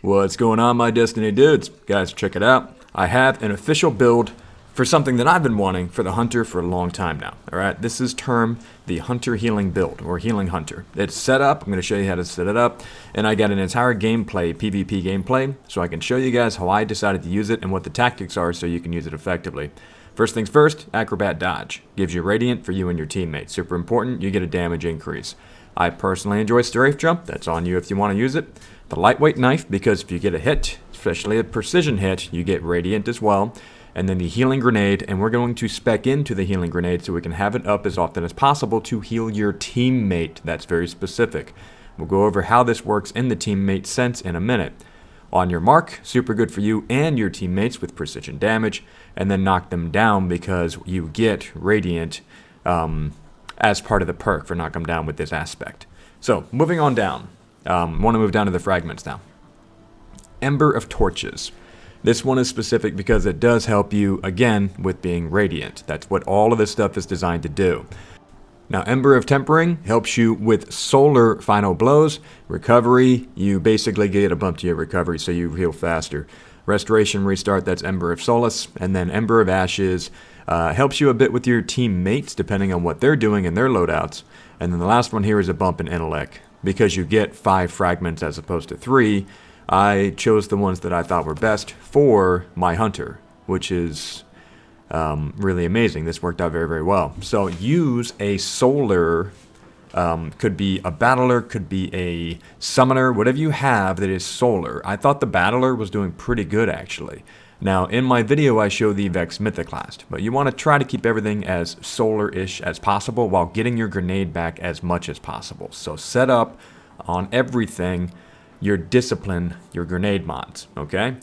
What's going on, my Destiny dudes? Guys, check it out. I have an official build for something that I've been wanting for the Hunter for a long time now. Alright, this is termed the Hunter Healing build, or Healing Hunter. It's set up, I'm going to show you how to set it up, and I got an entire gameplay, PvP gameplay, so I can show you guys how I decided to use it and what the tactics are so you can use it effectively. First things first, Acrobat Dodge. Gives you Radiant for you and your teammates. Super important, you get a damage increase. I personally enjoy Strafe Jump, that's on you if you want to use it. The Lightweight Knife, because if you get a hit, especially a precision hit, you get Radiant as well. And then the Healing Grenade, and we're going to spec into the Healing Grenade so we can have it up as often as possible to heal your teammate. That's very specific. We'll go over how this works in the teammate sense in a minute. On your mark, super good for you and your teammates with precision damage, and then knock them down because you get Radiant as part of the perk for knock them down with this aspect. So, moving on down. Want to move down to the fragments now. Ember of Torches. This one is specific because it does help you, again, with being Radiant. That's what all of this stuff is designed to do. Now, Ember of Tempering helps you with Solar Final Blows. Recovery, you basically get a bump to your recovery so you heal faster. Restoration Restart, that's Ember of Solace. And then Ember of Ashes helps you a bit with your teammates, depending on what they're doing in their loadouts. And then the last one here is a bump in Intellect. Because you get 5 fragments as opposed to 3, I chose the ones that I thought were best for my Hunter, which is really amazing. This worked out very, very well. So use a Solar, could be a Battler, could be a Summoner, whatever you have that is Solar. I thought the Battler was doing pretty good, actually. Now, in my video, I show the Vex Mythoclast, but you want to try to keep everything as solar-ish as possible while getting your grenade back as much as possible. So set up on everything your discipline, your grenade mods, okay?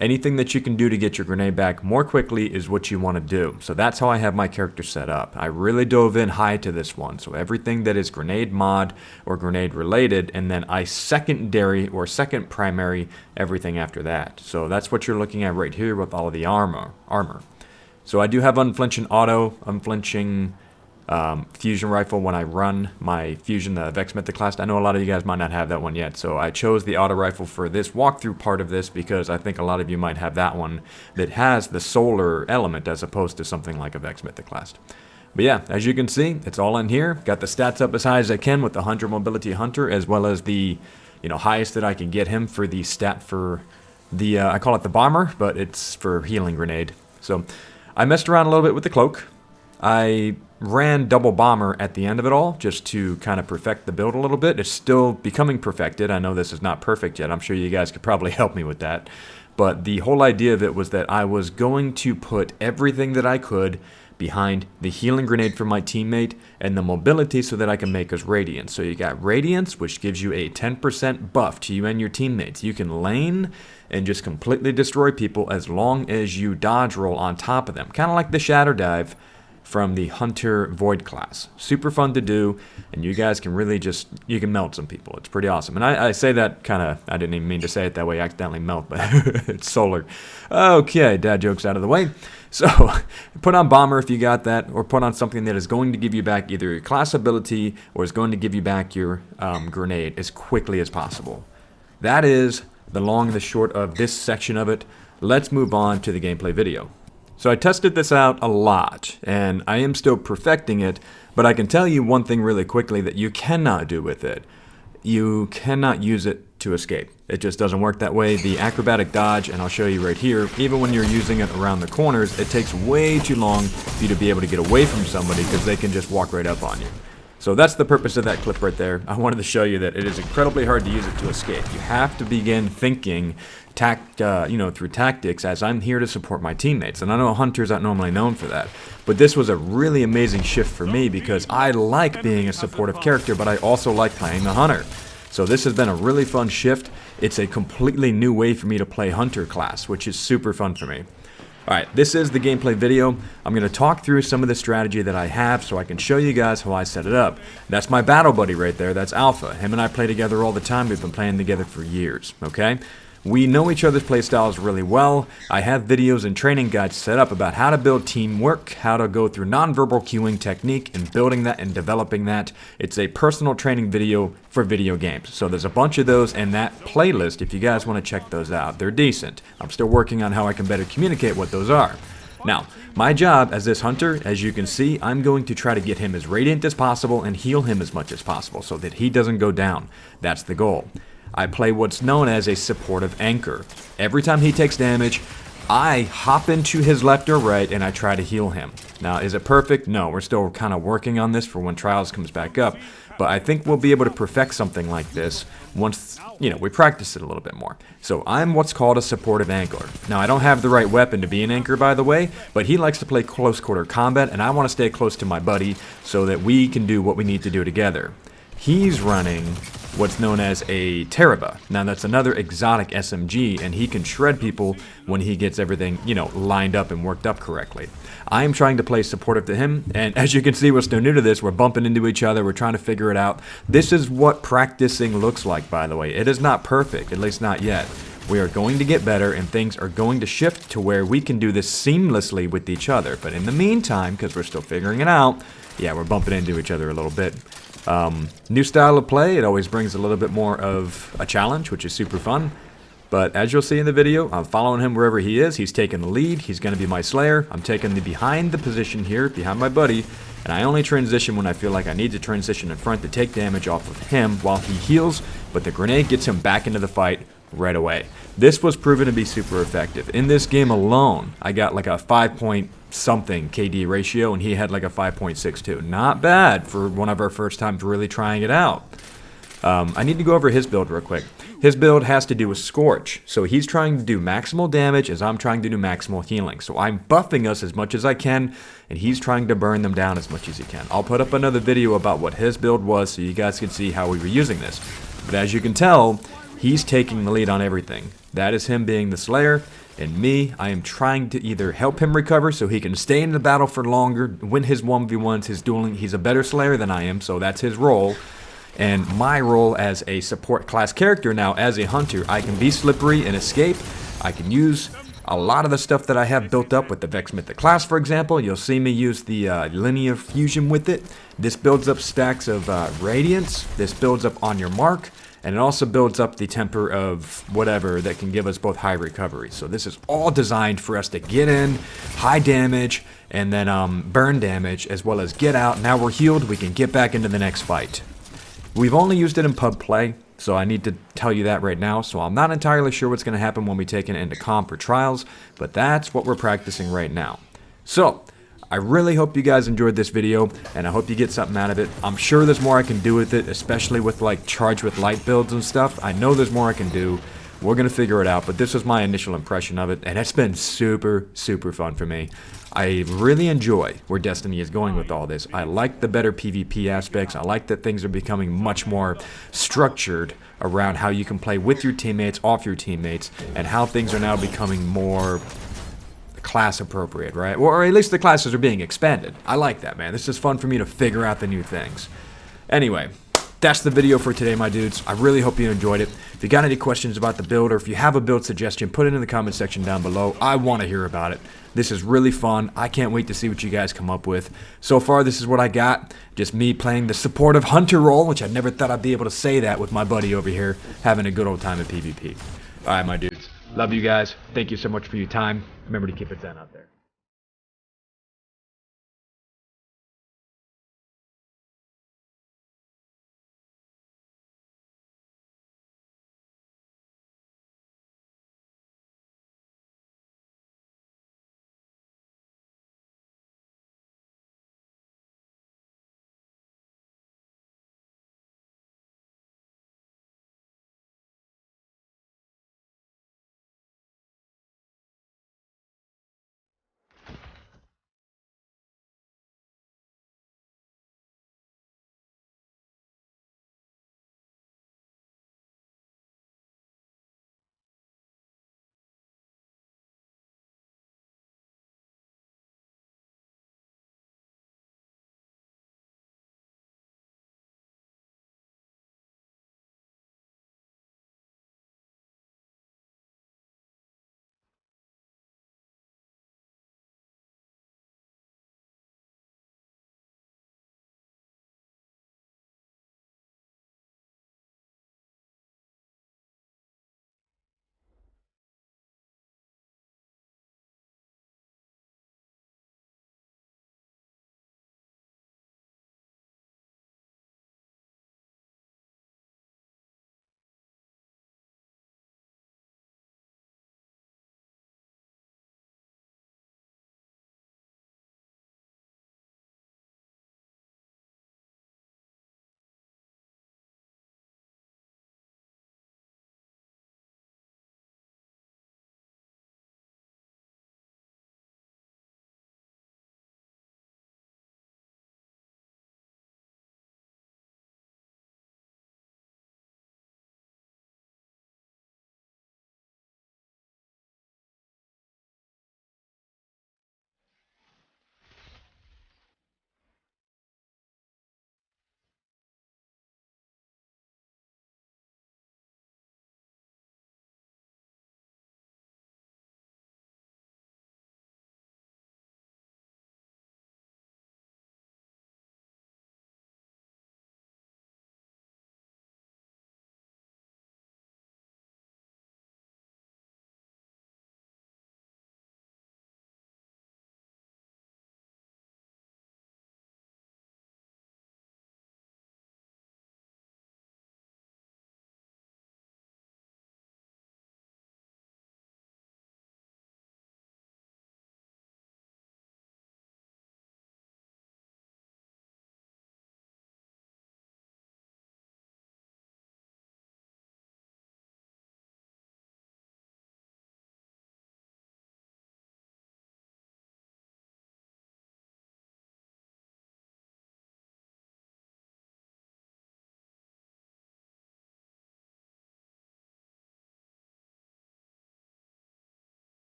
Anything that you can do to get your grenade back more quickly is what you want to do. So that's how I have my character set up. I really dove in high to this one. So everything that is grenade mod or grenade related, and then I secondary or second primary everything after that. So that's what you're looking at right here with all of the armor. So I do have unflinching auto, unflinching fusion rifle when I run my fusion, the Vex Mythoclast. I know a lot of you guys might not have that one yet, so I chose the auto rifle for this walkthrough part of this because I think a lot of you might have that one that has the solar element as opposed to something like a Vex Mythoclast. But yeah, as you can see, it's all in here. Got the stats up as high as I can with the 100 mobility hunter, as well as the highest that I can get him for the stat for the I call it the bomber, but it's for healing grenade. So I messed around a little bit with the cloak. I ran double bomber at the end of it all just to kind of perfect the build a little bit. It's still becoming perfected. I know this is not perfect yet. I'm sure you guys could probably help me with that. But the whole idea of it was that I was going to put everything that I could behind the healing grenade for my teammate and the mobility so that I can make us Radiant. So you got Radiance, which gives you a 10% buff to you and your teammates. You can lane and just completely destroy people as long as you dodge roll on top of them. Kind of like the Shatter Dive from the Hunter Void class. Super fun to do, and you guys can really you can melt some people. It's pretty awesome. And I say that kind of, I didn't even mean to say it that way, I accidentally melt, but it's solar. Okay, dad jokes out of the way. So, put on Bomber if you got that, or put on something that is going to give you back either your class ability, or is going to give you back your grenade as quickly as possible. That is the long and the short of this section of it. Let's move on to the gameplay video. So I tested this out a lot, and I am still perfecting it, but I can tell you one thing really quickly that you cannot do with it. You cannot use it to escape. It just doesn't work that way. The acrobatic dodge, and I'll show you right here, even when you're using it around the corners, it takes way too long for you to be able to get away from somebody because they can just walk right up on you. So that's the purpose of that clip right there. I wanted to show you that it is incredibly hard to use it to escape. You have to begin thinking through tactics, as I'm here to support my teammates. And I know Hunters aren't normally known for that. But this was a really amazing shift for me because I like being a supportive character, but I also like playing the Hunter. So this has been a really fun shift. It's a completely new way for me to play Hunter class, which is super fun for me. Alright, this is the gameplay video. I'm going to talk through some of the strategy that I have so I can show you guys how I set it up. That's my battle buddy right there. That's Alpha. Him and I play together all the time. We've been playing together for years, okay? We know each other's playstyles really well. I have videos and training guides set up about how to build teamwork, how to go through nonverbal cueing technique and building that and developing that. It's a personal training video for video games. So there's a bunch of those in that playlist if you guys want to check those out. They're decent. I'm still working on how I can better communicate what those are. Now, my job as this hunter, as you can see, I'm going to try to get him as radiant as possible and heal him as much as possible so that he doesn't go down. That's the goal. I play what's known as a supportive anchor. Every time he takes damage, I hop into his left or right and I try to heal him. Now, is it perfect? No, we're still kind of working on this for when Trials comes back up. But I think we'll be able to perfect something like this once, we practice it a little bit more. So I'm what's called a supportive anchor. Now, I don't have the right weapon to be an anchor, by the way, but he likes to play close quarter combat, and I want to stay close to my buddy so that we can do what we need to do together. He's running what's known as a Teraba. Now that's another exotic SMG, and he can shred people when he gets everything, lined up and worked up correctly. I'm trying to play supportive to him, and as you can see, we're still new to this. We're bumping into each other. We're trying to figure it out. This is what practicing looks like, by the way. It is not perfect, at least not yet. We are going to get better, and things are going to shift to where we can do this seamlessly with each other. But in the meantime, because we're still figuring it out, yeah, we're bumping into each other a little bit. New style of play, it always brings a little bit more of a challenge, which is super fun. But as you'll see in the video, I'm following him wherever he is. He's taking the lead. He's going to be my Slayer. I'm taking the behind the position here, behind my buddy. And I only transition when I feel like I need to transition in front to take damage off of him while he heals. But the grenade gets him back into the fight right away. This was proven to be super effective. In this game alone, I got like a 5-point-something KD ratio, and he had like a 5.62. Not bad for one of our first times really trying it out. I need to go over his build real quick. His build has to do with Scorch. So he's trying to do maximal damage as I'm trying to do maximal healing. So I'm buffing us as much as I can, and he's trying to burn them down as much as he can. I'll put up another video about what his build was so you guys can see how we were using this. But as you can tell, he's taking the lead on everything. That is him being the Slayer, and me, I am trying to either help him recover so he can stay in the battle for longer, win his 1v1s, his dueling. He's a better Slayer than I am, so that's his role. And my role as a support class character now, as a hunter, I can be slippery and escape. I can use a lot of the stuff that I have built up with the Vex Mythic class, for example. You'll see me use the linear fusion with it. This builds up stacks of radiance. This builds up on your mark. And it also builds up the temper of whatever that can give us both high recovery. So this is all designed for us to get in, high damage, and then burn damage, as well as get out. Now we're healed, we can get back into the next fight. We've only used it in pub play, so I need to tell you that right now. So I'm not entirely sure what's going to happen when we take it into comp or trials, but that's what we're practicing right now. So I really hope you guys enjoyed this video, and I hope you get something out of it. I'm sure there's more I can do with it, especially with like charge with light builds and stuff. I know there's more I can do. We're going to figure it out, but this was my initial impression of it, and it's been super, super fun for me. I really enjoy where Destiny is going with all this. I like the better PvP aspects. I like that things are becoming much more structured around how you can play with your teammates, off your teammates, and how things are now becoming more class appropriate, right? Or at least the classes are being expanded. I like that, man. This is fun for me to figure out the new things. Anyway, that's the video for today, my dudes. I really hope you enjoyed it. If you got any questions about the build, or if you have a build suggestion, put it in the comment section down below. I want to hear about it. This is really fun. I can't wait to see what you guys come up with. So far, this is what I got. Just me playing the supportive hunter role, which I never thought I'd be able to say that with my buddy over here, having a good old time at PvP. All right, my dudes. Love you guys. Thank you so much for your time. Remember to keep it zen out there.